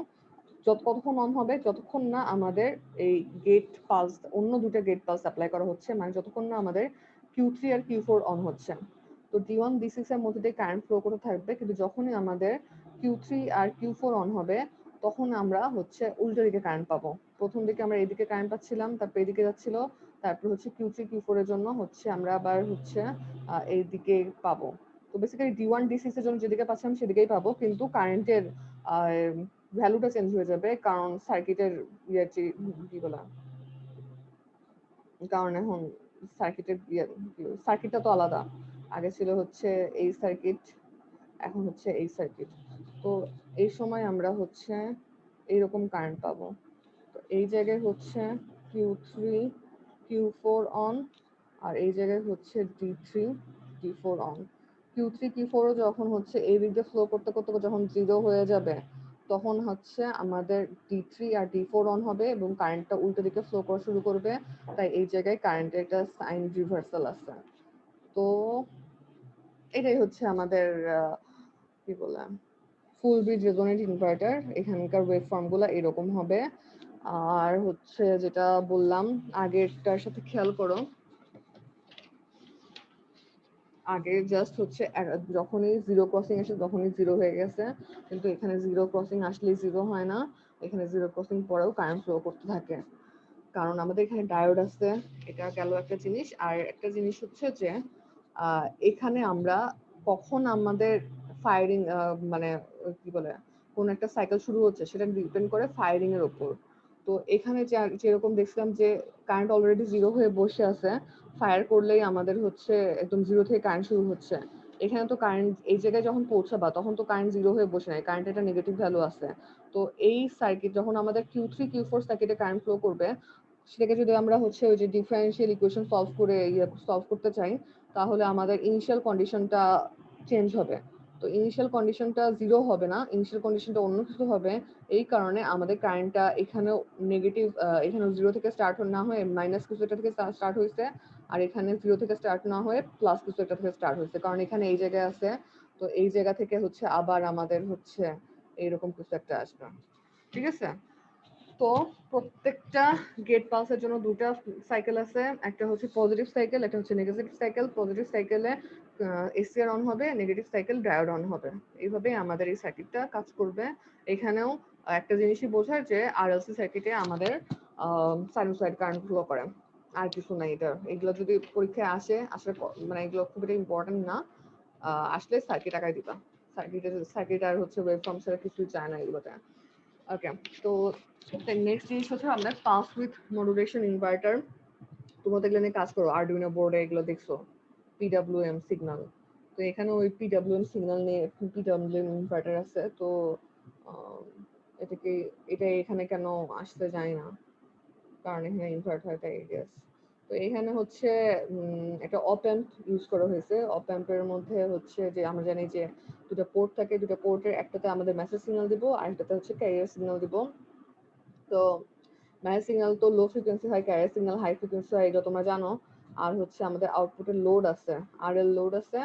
কতক্ষণ অন হবে, যতক্ষণ না আমাদের এই গেট পালস, অন্য দুটো গেট পালস অ্যাপ্লাই করা হচ্ছে, মানে যতক্ষণ না আমাদের Q3 আর Q4 অন হচ্ছে। তো D1 D6 এর মধ্যে দিয়ে কারেন্ট ফ্লো করতে থাকবে, কিন্তু যখনই আমাদের Q3 আর Q4 অন হবে তখন আমরা হচ্ছে উল্টো দিকে কারেন্ট পাবো। প্রথম দিকে আমরা এদিকে কারেন্ট পাচ্ছিলাম, তারপর এদিকে যাচ্ছিল, তারপর হচ্ছে Q3 Q4 এর জন্য হচ্ছে আমরা আবার হচ্ছে এইদিকে পাবো। তো বেসিক্যালি D1 D6 এর জন্য যেদিকে পাচ্ছিলাম সেদিকেই পাবো, কিন্তু কারেন্টের ভ্যালুটা চেঞ্জ হয়ে যাবে, কারণ সার্কিটের কি বলা, কারণ এখন সার্কিটটা তো আলাদা। আগে ছিল হচ্ছে এই সার্কিট, এখন হচ্ছে এই সার্কিট। তো এই সময় আমরা হচ্ছে এইরকম কারেন্ট পাবো। তো এই জায়গায় হচ্ছে Q3 Q4 অন, আর এই জায়গায় হচ্ছে D3 D4 on. Q3 Q4 যখন হচ্ছে এই দিক দিয়ে ফ্লো করতে করতে যখন 0 হয়ে যাবে তখন হচ্ছে আমাদের D3 আর D4 অন হবে এবং কারেন্টটা উল্টো দিকে ফ্লো করা শুরু করবে। তাই এই জায়গায় কারেন্টের একটা সাইন রিভার্সাল আছে। তো এটাই হচ্ছে আমাদের কি বলে ফুল ব্রিজ রেজোনেট ইনভার্টার। এখানকার ওয়েভ ফর্মগুলো এরকম হবে। আর হচ্ছে যেটা বললাম আগেরটার সাথে খেয়াল করো, আগে জাস্ট হচ্ছে যখনই জিরো ক্রসিং আসে তখনই জিরো হয়ে গেছে, কিন্তু এখানে জিরো ক্রসিং আসলেই জিরো হয় না, এখানে জিরো ক্রসিং পরেও কারেন্ট ফ্লো করতে থাকে, কারণ আমাদের এখানে ডায়োড আছে। এটা গেল একটা জিনিস। আর একটা জিনিস হচ্ছে যে এখানে আমরা কখন আমাদের ফায়ারিং মানে কি বলে কোন একটা সাইকেল শুরু হচ্ছে সেটা ডিপেন্ড করে ফায়ারিং এর উপর। তো এখানে যেরকম দেখছিলাম যে কারেন্ট অলরেডি জিরো হয়ে বসে আছে, ফায়ার করলেই আমাদের হচ্ছে একদম জিরো থেকে কারেন্ট শুরু হচ্ছে। এখানে তো কারেন্ট এই জায়গায় যখন পৌঁছাবা তখন তো কারেন্ট জিরো হয়ে বসে নাই, কারেন্ট একটা নেগেটিভ ভ্যালু আছে। তো এই সার্কিট যখন আমাদের Q3 Q4 সার্কিটে কারেন্ট ফ্লো করবে, সেটাকে যদি আমরা হচ্ছে ওই যে ডিফারেনশিয়াল ইকুয়েশন সলভ করতে চাই, তাহলে আমাদের ইনিশিয়াল কন্ডিশনটা চেঞ্জ হবে। তো ইনিশিয়াল কন্ডিশনটা জিরো হবে না, ইনিশিয়াল কন্ডিশনটা অন্য কিছু হবে। এই কারণে আমাদের কারেন্টটা এখানেও নেগেটিভ, এখানেও জিরো থেকে স্টার্ট না হয়ে মাইনাস কিছু একটা থেকে স্টার্ট হয়েছে, আর এখানে জিরো থেকে স্টার্ট না হয়ে প্লাস কিছু একটা থেকে স্টার্ট হয়েছে, কারণ এখানে এই জায়গায় আছে। তো এই জায়গা থেকে হচ্ছে আবার আমাদের হচ্ছে এইরকম কিছু একটা আসবে, ঠিক আছে? তো প্রত্যেকটা গেট পালসের জন্য দুটা সাইকেল আছে, একটা হচ্ছে পজিটিভ সাইকেল, একটা হচ্ছে নেগেটিভ সাইকেল। পজিটিভ সাইকেলে এসিআর অন হবে, নেগেটিভ সাইকেল ডায়োড অন হবে। এইভাবে আমাদের এই সার্কিটটা কাজ করবে। এখানেও একটা জিনিসই বোঝার যে আরএলসি সার্কিটে আমাদের সাইনোসয়েড কারেন্ট ফ্লো করে, আর কিছু নাই। এটা এগুলো যদি পরীক্ষায় আসে, আসলে মানে এগুলো খুব একটা ইম্পর্টেন্ট না, আসলে সার্কিট আঁকাই দিবা। সার্কিট আর হচ্ছে ওয়েভ ফর্ম ছাড়া কিছুই চায় না এগুলোতে। ওকে, তো নেক্সট জিনিস হচ্ছে আমরা পালস উইথ মডুলেশন ইনভার্টার। তোমরা তো এগুলো নিয়ে কাজ করো, আরডুইনো বোর্ডে এগুলো দেখছো, পিডব্লিউএম সিগন্যাল। তো এখানে ওই পিডব্লিউএম সিগন্যাল নিয়ে পিডব্লিউএম ইনভার্টার আছে। তো এটাকে এটা এখানে কেন আসতে যায় না, কারণ এখানে ইনভার্ট হয়, তাই গেস। তো এখানে হচ্ছে একটা অপ অ্যাম্প ইউজ করা হয়েছে। অপ অ্যাম্পের মধ্যে হচ্ছে যে আমরা জানি যে দুটো পোর্ট থাকে, দুটো পোর্টের একটাতে আমাদের মেসেজ সিগন্যাল দিব আর একটাতে হচ্ছে ক্যারিয়ার সিগন্যাল দিব। তো মেসেজ সিগন্যাল তো লো ফ্রিকোয়েন্সি হয়, ক্যারিয়ার সিগন্যাল হাই ফ্রিকোয়েন্সি হয়, এটা তোমরা জানো। আর হচ্ছে আমাদের আউটপুটের লোড আছে, আরএল লোড আছে।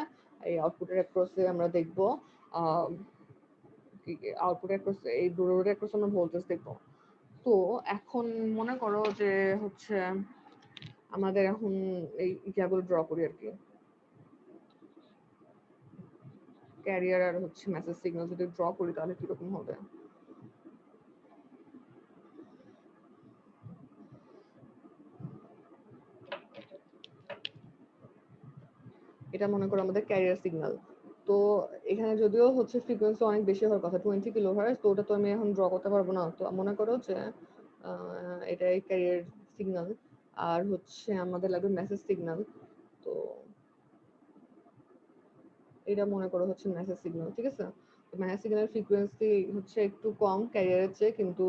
এই আউটপুটের অ্যাক্রসে আমরা দেখব আউটপুটের অ্যাক্রসে এই লোডের অ্যাক্রসে আমরা ভোল্টেজ দেখব। তো এখন মনে করো যে হচ্ছে আমাদের এখন এই ইয়াগুলো ড্র করি আর কি, ক্যারিয়ার আর হচ্ছে মেসেজ সিগন্যাল যদি ড্র করি তাহলে কিরকম হবে। এটা মনে করো আমাদের ক্যারিয়ার সিগন্যাল। তো এখানে যদিও হচ্ছে ফ্রিকোয়েন্সি অনেক বেশি হওয়ার কথা, 20 কিলোহার্টজ, তো ওটা তো আমি এখন ড্র করতে পারবো না। তো মনে করো যে এটাই ক্যারিয়ার সিগন্যাল, আর হচ্ছে আমাদের লাগবে মেসেজ সিগন্যাল। তো এটা মনে করো হচ্ছে মেসেজ সিগন্যাল, ঠিক আছে? মেসেজ সিগন্যাল ফ্রিকোয়েন্সি হচ্ছে একটু কম ক্যারিয়ারের চেয়ে, কিন্তু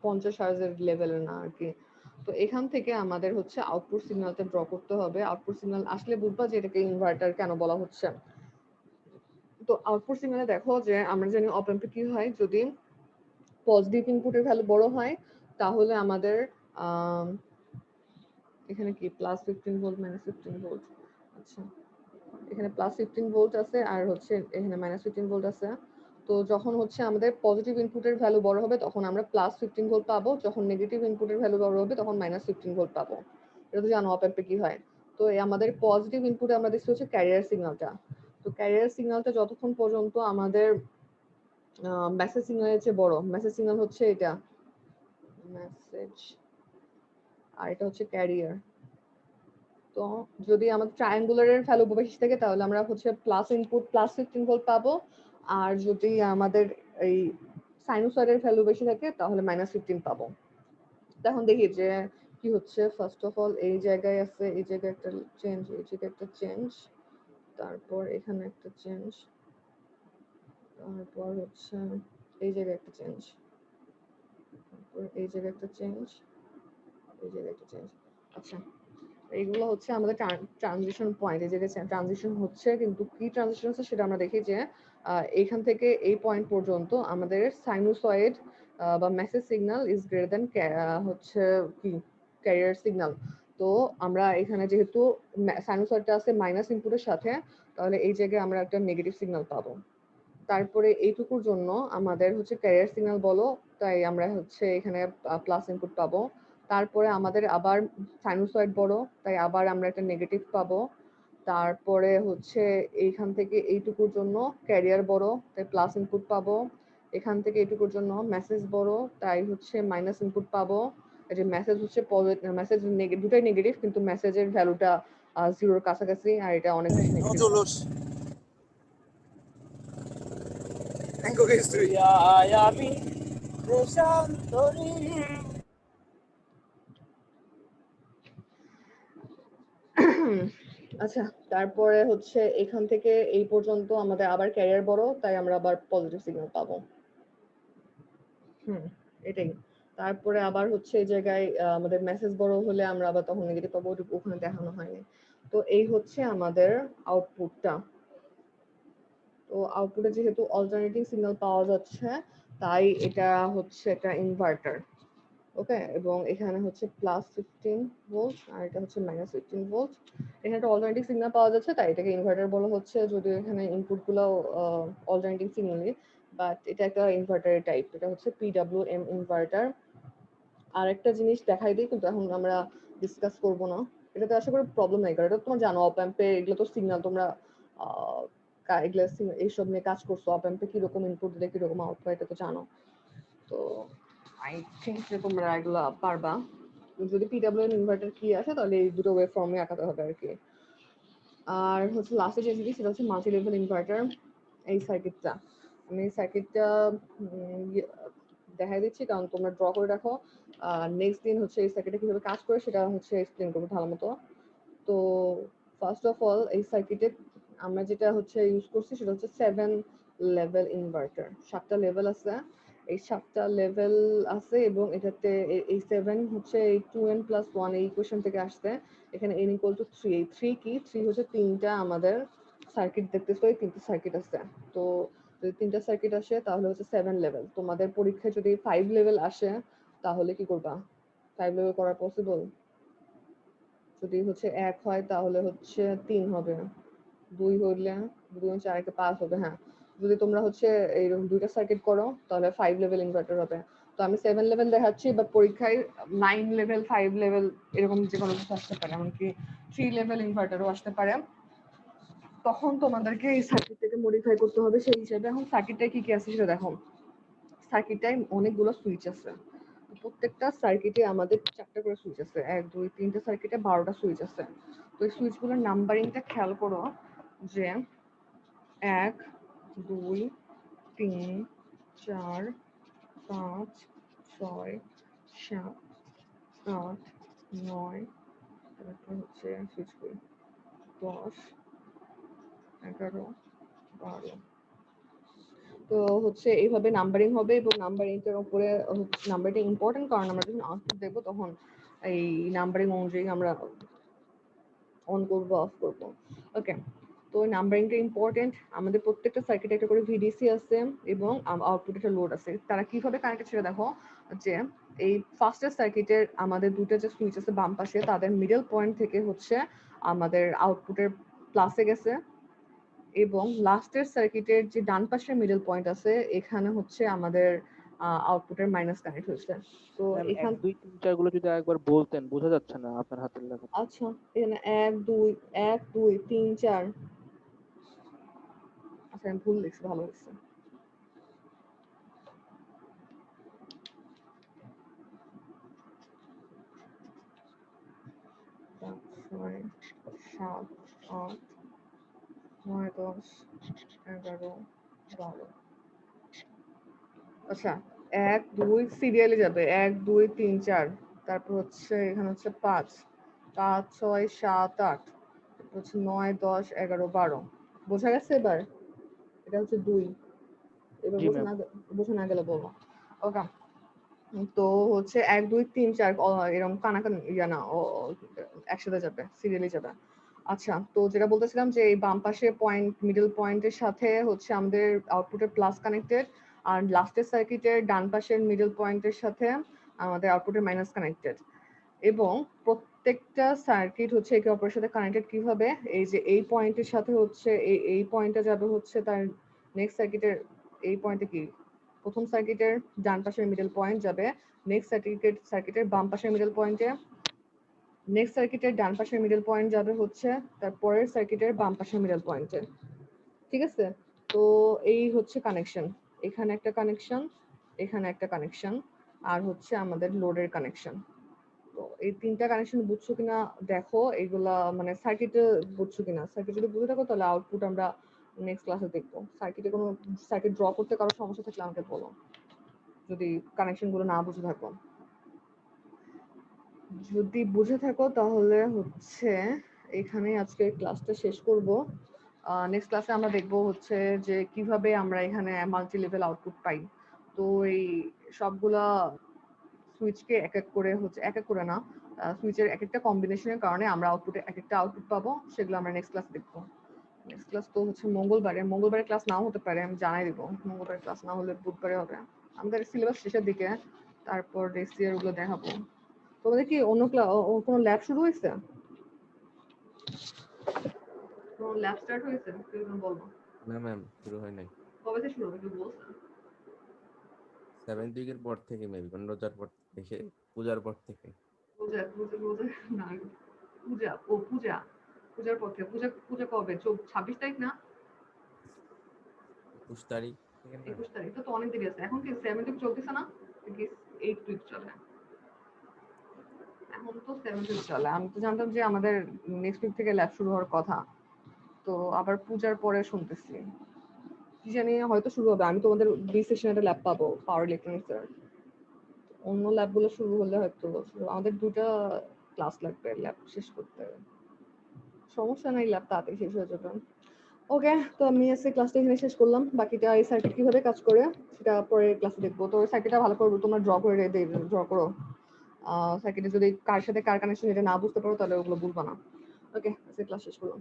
50 হার্জের লেভেলের না আর কি। তো এখান থেকে আমাদের হচ্ছে আউটপুট সিগন্যালটা ড্র করতে হবে। আউটপুট সিগন্যাল আসলে বুঝবা যে এটাকে ইনভার্টার কেন বলা হচ্ছে। তো আউটপুট সিগন্যালে দেখো যে আমরা জানি অপ অ্যাম্পে কি হয়, যদি পজিটিভ ইনপুটের ভ্যালু বড় হয় তাহলে আমাদের এখানে কি +15 ভোল্ট -15 ভোল্ট, আচ্ছা এখানে +15 ভোল্ট আছে আর হচ্ছে এখানে -15 ভোল্ট আছে। তো যখন হচ্ছে আমাদের পজিটিভ ইনপুটের ভ্যালু বড় হবে তখন আমরা +15 ভোল্ট পাবো, যখন নেগেটিভ ইনপুটের ভ্যালু বড় হবে তখন -15 ভোল্ট পাবো। এটা তো জানো অপ অ্যাম্পে কি হয়। তো আমাদের পজিটিভ ইনপুটে আমরা দেখছি হচ্ছে ক্যারিয়ার সিগন্যালটা। তো ক্যারিয়ার সিগন্যালটা যতক্ষণ পর্যন্ত আমাদের মেসেজ সিগন্যালের চেয়ে বড়, মেসেজ সিগন্যাল হচ্ছে এটা মেসেজ আর এটা হচ্ছে ক্যারিয়ার। তো যদি আমাদের ট্রায়াঙ্গুলারের ভ্যালু বেশি থাকে তাহলে আমরা হচ্ছে প্লাস ইনপুট +15 ভোল্ট পাবো, আর যদি আমাদের এই সাইনোসয়েডের ভ্যালু বেশি থাকে তাহলে -15 পাবো। এখন দেখি যে কি হচ্ছে। ফার্স্ট অফ অল এই জায়গায় আছে, এই জায়গায় একটা চেঞ্জ, এই জায়গায় একটা চেঞ্জ, তারপর এখানে একটা চেঞ্জ, তারপর হচ্ছে এই জায়গায় একটা চেঞ্জ, তারপর এই জায়গায় একটা চেঞ্জ, এই জায়গায় একটা চেঞ্জ। আচ্ছা, এইগুলো হচ্ছে আমাদের ট্রানজিশন পয়েন্ট। এই জায়গায় ট্রানজিশন হচ্ছে, কিন্তু কি ট্রানজিশন হচ্ছে সেটা আমরা দেখি যে এইখান থেকে এই পয়েন্ট পর্যন্ত আমাদের সাইনোসয়েড বা message signal is greater than হচ্ছে কি ক্যারিয়ার সিগন্যাল। তো আমরা এখানে যেহেতু সাইনোসয়েডটা আছে মাইনাস ইনপুটের সাথে, তাহলে এই জায়গায় আমরা একটা নেগেটিভ সিগন্যাল পাবো। তারপরে এইটুকুর জন্য আমাদের হচ্ছে ক্যারিয়ার সিগন্যাল বলো, তাই আমরা হচ্ছে এখানে প্লাস ইনপুট পাবো। তারপরে আমাদের আবার সাইনোসয়েড বড়, তাই আবার আমরা একটা নেগেটিভ পাবো। তারপরে হচ্ছে এইখান থেকে এইটুকুর জন্য ক্যারিয়ার বড়, তাই প্লাস ইনপুট পাবো। এখান থেকে এইটুকুর জন্য মেসেজ বড়, তাই হচ্ছে মাইনাস ইনপুট পাবো। এই যে মেসেজ হচ্ছে মেসেজ দুটাই নেগেটিভ, কিন্তু মেসেজের ভ্যালুটা 0-র কাছাকাছি, আর এটা অনেক বেশি নেগেটিভ। আচ্ছা, তারপরে হচ্ছে এখান থেকে এই পর্যন্ত আমাদের আবার ক্যারিয়ার বড়, তাই আমরা আবার পজিটিভ সিগন্যাল পাবো। এটাই। তারপরে আবার হচ্ছে এই জায়গায় আমাদের মেসেজ বড় হলে আমরা আবার তখন নেগেটিভ পাবো, ওখানে দেখানো হয়নি। তো এই হচ্ছে আমাদের আউটপুটটা। তো আউটপুটে যেহেতু অল্টারনেটিং সিগন্যাল পাওয়া যাচ্ছে, তাই এটা হচ্ছে একটা ইনভার্টার। ওকে, এবং এখানে হচ্ছে +15 ভোল্ট আর এটা হচ্ছে -15 ভোল্ট। এখানে একটা অল্টারনেটিং সিগন্যাল পাওয়া যাচ্ছে, তাই এটাকে ইনভার্টার বলা হচ্ছে, যদিও এখানে ইনপুটগুলো অল্টারনেটিং সিগন্যালই, বাট এটা একটা ইনভার্টারের টাইপ। এটা হচ্ছে PWM ইনভার্টার। আর একটা জিনিস দেখাই দিই, কিন্তু এখন আমরা ডিসকাস করব না। এটাতে আশা করি প্রবলেম নাই, কারণ এটা তোমার জানো অপ অ্যাম্পে এগুলো তো সিগন্যাল, তোমরা এগুলো এইসব নিয়ে কাজ করছো, অপ অ্যাম্পে কিরকম ইনপুট দিলে কিরকম আউটপুট এটা তো জানো। তো আই থিঙ্ক যে তোমরা এগুলো পারবা। যদি PWM ইনভার্টার কি আসে তাহলে এই দুটো ওয়েভ ফর্মে আঁকাতে হবে আর কি। আর হচ্ছে লাস্টে যে জিনিস সেটা হচ্ছে মাল্টি লেভেল ইনভার্টার। এই সার্কিটটা আমি সার্কিটটা দেখাই দিচ্ছি, কারণ তোমরা ড্র করে রাখো। নেক্সট দিন হচ্ছে এই সার্কিটটা কিভাবে কাজ করে সেটা হচ্ছে এক্সপ্লেন করবো ভালো মতো। তো ফার্স্ট অফ অল এই সার্কিটে আমরা যেটা হচ্ছে ইউজ করছি সেটা হচ্ছে 7 লেভেল ইনভার্টার। 7টা লেভেল আছে, এই 7টা লেভেল আছে, এবং এটাতে এই 7 হচ্ছে এই 2n+1 এই ইকুয়েশন থেকে আসছে। এখানে n = 3। এই 3 কি? 3 হচ্ছে তিনটা আমাদের সার্কিট দেখতেছো, এই তিনটা সার্কিট আছে। তো যদি তিনটা সার্কিট আসে তাহলে হচ্ছে 7 লেভেল। তোমাদের পরীক্ষায় যদি 5 লেভেল আসে তাহলে কি করবা? 5 লেভেল করা পসিবল? যদি হচ্ছে 1 হয় তাহলে হচ্ছে 3 হবে, 2 হইলে 2 × 4 = 5 হবে। হ্যাঁ, যদি তোমরা হচ্ছে এইরকম দুইটা সার্কিট করো তাহলে 5 লেভেল ইনভার্টার হবে। তো আমি 7 লেভেল দেখাচ্ছি, বাট পরীক্ষায় 9 লেভেল, 5 লেভেল এরকম যে কোনো কিছু আসতে পারে, এমনকি 3 লেভেল ইনভার্টারও আসতে পারে। তখন তোমাদেরকে এই সার্কিটটাকে মডিফাই করতে হবে সেই হিসাবে। এখন সার্কিটটায় কি কি আছে সেটা দেখো। সার্কিটটায় অনেকগুলো সুইচ আছে, প্রত্যেকটা সার্কিটে আমাদের 4টা করে সুইচ আছে। 1 2 3টে সার্কিটে 12টা সুইচ আছে। তো এই সুইচগুলোর নাম্বারিংটা খেয়াল করো যে 1 2 3 4 5 6 7 8 9, তারপর হচ্ছে সুইচগুলো 10 11 12। তো হচ্ছে এইভাবে নাম্বারিং হবে, এবং নাম্বারিংটার উপরে নাম্বারটা ইম্পর্টেন্ট, কারণ আমরা যখন আউটপুট দেখবো তখন এই নাম্বারিং অনুযায়ী আমরা অন করবো অফ করবো। ওকে, তো নাম্বারিংটা ইম্পর্টেন্ট। আমাদের প্রত্যেকটা সার্কিটে একটা করে ভিডিসি আছে এবং আউটপুট একটা লোড আছে। তারা কিভাবে কানেক্টেড সেটা দেখো, যে এই ফার্স্টের সার্কিটের আমাদের দুটো যে সুইচ আছে বাম পাশে, তাদের মিডল পয়েন্ট থেকে হচ্ছে আমাদের আউটপুটের প্লাসে গেছে, এবং লাস্টের সার্কিটের যে ডান পাশে মিডল পয়েন্ট আছে এখানে হচ্ছে আমাদের আউটপুটের মাইনাস কানেক্ট হয়েছে। তো ম্যাম 1 এখান 2 3 4 গুলো যদি আরেকবার বলতেন, বোঝা যাচ্ছে না আপনার হাতের লেখা। আচ্ছা এখানে 1 2 1 2 3 4 আচ্ছা আমি ভুল লিখছি, ভালো হয়েছে। 5 6 7 8 9 10 11 12 আচ্ছা 1 2 সিরিয়ালে যাবে 1 2 3 4 তারপর হচ্ছে এখানে হচ্ছে 5 5 6 7 8 তারপর হচ্ছে 9 10 11 12 বোঝা গেছে এবার? এটা হচ্ছে 2 এবার জি ম্যাম। বোঝা না গেলে বলো। ওকে তো হচ্ছে 1 2 3 4 এরকম কানাকানি ইয়া না একসাথে যাবে, সিরিয়ালি যাবে। আচ্ছা তো যেটা বলতেছিলাম যে এই বাম পাশে পয়েন্ট মিডল পয়েন্টের সাথে হচ্ছে আমাদের আউটপুটের প্লাস কানেক্টেড, আর লাস্টের সার্কিটের ডান পাশের মিডল পয়েন্টের সাথে আমাদের আউটপুটের মাইনাস কানেক্টেড। এবং প্রত্যেকটা সার্কিট হচ্ছে একে অপরের সাথে কানেক্টেড কিভাবে, এই যে এই পয়েন্টের সাথে হচ্ছে এই পয়েন্টটা যাবে হচ্ছে তার নেক্সট সার্কিটের এই পয়েন্টে কি প্রথম সার্কিটের ডান পাশের মিডল পয়েন্ট যাবে নেক্সট সার্কিটের বাম পাশের মিডল পয়েন্টে, নেক্সট সার্কিটের ডান পাশের মিডল পয়েন্ট যাবে হচ্ছে তার পরের সার্কিটের বাম পাশের মিডল পয়েন্টে। ঠিক আছে? তো এই হচ্ছে কানেকশন, এখানে একটা কানেকশন, এখানে একটা কানেকশন, আর হচ্ছে আমাদের লোডের কানেকশন। তো এই তিনটা কানেকশন বুঝছো কিনা দেখো, এইগুলা মানে সার্কিটে বুঝছো কিনা। সার্কিট যদি বুঝে থাকো তাহলে আউটপুট আমরা নেক্সট ক্লাসে দেখবো। সার্কিটে কোনো সার্কিট ড্র করতে কারো সমস্যা থাকলে আমাকে বলো, যদি কানেকশন গুলো না বুঝে থাকো। যদি বুঝে থাকো তাহলে হচ্ছে এখানে আজকে ক্লাসটা শেষ করব। নেক্সট ক্লাসে আমরা দেখবো হচ্ছে যে কিভাবে আমরা এখানে মাল্টি লেভেল আউটপুট পাই। তো এই সবগুলা সুইচকে এক এক করে হচ্ছে এক এক করে না, সুইচের এক একটা কম্বিনেশনের কারণে আমরা আউটপুটে এক একটা আউটপুট পাবো, সেগুলো আমরা নেক্সট ক্লাস দেখবো। নেক্সট ক্লাস তো হচ্ছে মঙ্গলবারে ক্লাস নাও হতে পারে, আমি জানাই দিব। মঙ্গলবারে ক্লাস না হলে বুধবারে হবে। আমাদের সিলেবাস শেষের দিকে, তারপর নেক্সট ইয়ার গুলো দেখাবো। তোমাদের কি অন্য কোনো ল্যাব শুরু হয়েছে? কোনো ল্যাব স্টার্ট হয়েছে? তুমি বলবো না ম্যাম, শুরু হয় নাই। কবে থেকে শুরু হবে একটু বলছো? 7th উইকের পর থেকে, মেবি রোজার পর থেকে, পূজার পর থেকে। পূজা পূজা পূজা না, পূজার পর থেকে। পূজা পূজা কবে? 26 তারিখ না? 21 তারিখ থেকে না? 21 তারিখ তো অনেক দেরি আছে। এখন কি 7 উইক চলতেছে না? কি 8 উইক চলে? এখন তো 7 উইক চলে। আমি তো জানতাম যে আমাদের নেক্সট উইক থেকে ল্যাব শুরু হওয়ার কথা। তো আবার পূজার পরে শুনতেছি কি জানি হয়তো শুরু হবে। আমি তোমাদের বি সেকশনে একটা ল্যাব পাবো, পাওয়ার ইলেকট্রনিক্স এর। অন্য ল্যাবগুলো শুরু হলে হয়তো আমাদের 2টা ক্লাস লাগবে ল্যাব শেষ করতে। সমস্যা নাই, ল্যাব তাড়াতাড়ি শেষ হয়ে যাবে। ওকে, তো আমি আজকে ক্লাসটা এখানে শেষ করলাম। বাকিটা এই সার্কিট কিভাবে কাজ করে সেটা পরে ক্লাসে দেখবো। তো সার্কিটটা ভালো করে তোমরা ড্র করো। সার্কিটে যদি কার সাথে কার কানেকশন এটা না বুঝতে পারো তাহলে ওগুলো বুঝবা না। ওকে, আজকে ক্লাস শেষ করলাম।